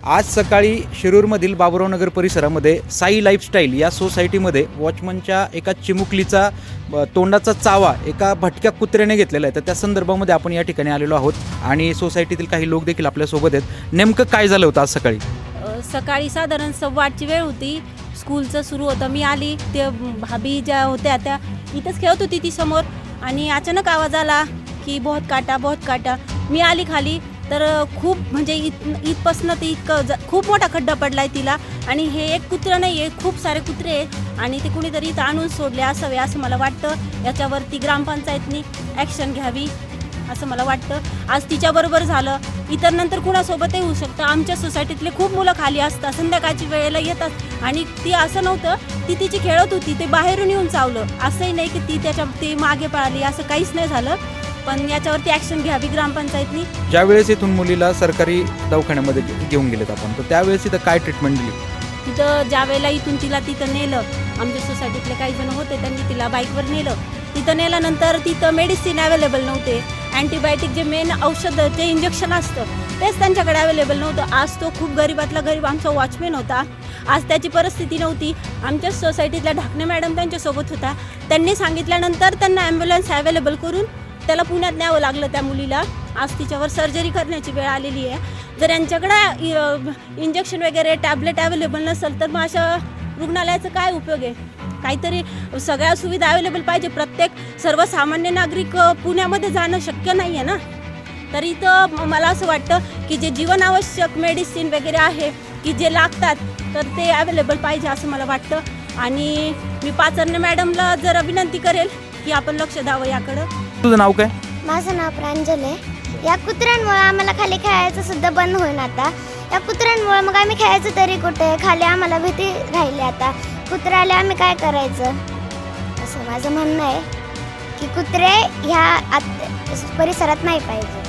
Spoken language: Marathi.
आज सकाळी शिरूरमधील बाबुराव नगर परिसरामध्ये साई लाईफस्टाईल या सोसायटीमध्ये वॉचमनच्या एका चिमुकलीचा तोंडाचा चावा एका भटक्या कुत्र्याने घेतलेला आहे. तर त्या संदर्भामध्ये आपण या ठिकाणी आलेलो आहोत आणि सोसायटीतील काही लोक देखील आपल्यासोबत आहेत. नेमकं काय झालं होतं आज सकाळी? सकाळी साधारण 8:15ची वेळ होती. स्कूलचं सुरू होतं. मी आली, ते भाभी ज्या होत्या त्या इथंच खेळत होती ती समोर, आणि अचानक आवाज आला की बहुत काटा. मी आली खाली तर खूप म्हणजे इथपासनं ते खूप मोठा खड्डा पडला आहे तिला. आणि हे एक कुत्रं नाही आहे, खूप सारे कुत्रे आहेत आणि ते कुणीतरी इथं आणून सोडले असावे असं मला वाटतं. याच्यावरती ग्रामपंचायतनी ॲक्शन घ्यावी असं मला वाटतं. आज तिच्याबरोबर झालं, इतर नंतर कुणासोबतही होऊ शकतं. आमच्या सोसायटीतले खूप मुलं खाली असतात, संध्याकाळची वेळेला येतात आणि ती असं नव्हतं, ती तिची खेळत होती, ते बाहेरून येऊन चावलं. असंही नाही की ती मागे पळाली, असं काहीच नाही झालं. पण याच्यावरती ॲक्शन घ्यावी ग्रामपंचायतनी. ज्यावेळेस इथून मुलीला सरकारी दवाखान्यामध्ये घेऊन गेलेत आपण, तर त्यावेळेस इथं काय ट्रीटमेंट दिली? तिथं ज्या वेळेला इथून तिथं नेलं, आमच्या सोसायटीतले काही जण होते, त्यांनी तिला बाईकवर नेलं. तिथं नेल्यानंतर तिथं मेडिसिन अवेलेबल नव्हते. अँटीबायोटिक जे मेन औषध जे इंजेक्शन असतं तेच त्यांच्याकडे अवेलेबल नव्हतं. आज तो खूप गरीबातला गरीब आमचा वॉचमॅन होता. आज त्याची परिस्थिती नव्हती. आमच्या सोसायटीतल्या ढाकणे मॅडम त्यांच्यासोबत होता. त्यांनी सांगितल्यानंतर त्यांना ॲम्ब्युलन्स अवेलेबल करून त्याला पुण्यात न्यावं लागलं त्या मुलीला. आज तिच्यावर सर्जरी करण्याची वेळ आलेली आहे. जर यांच्याकडे इंजेक्शन वगैरे टॅबलेट अवेलेबल नसेल तर मग अशा रुग्णालयाचा काय उपयोग आहे? काहीतरी सगळ्या सुविधा अवेलेबल पाहिजे. प्रत्येक सर्वसामान्य नागरिक पुण्यामध्ये जाणं शक्य नाही आहे ना. तर इथं मला असं वाटतं की जे जीवनावश्यक मेडिसिन वगैरे आहे की जे लागतात तर ते अवेलेबल पाहिजे असं मला वाटतं. आणि मी पाचरणे मॅडमला जरा विनंती करेल की आपण लक्ष द्यावं याकडं. तुझं नाव काय? माझं नाव प्रांजल आहे. या कुत्र्यांमुळे आम्हाला खाली खेळायचं सुद्धा बंद होईन आता. या कुत्र्यांमुळे मग आम्ही खेळायचं तरी कुठे? खाली आम्हाला भीती राहिली आता. कुत्रे आले आम्ही काय करायचं असं माझं म्हणणं आहे की कुत्रे ह्या परिसरात नाही पाहिजे.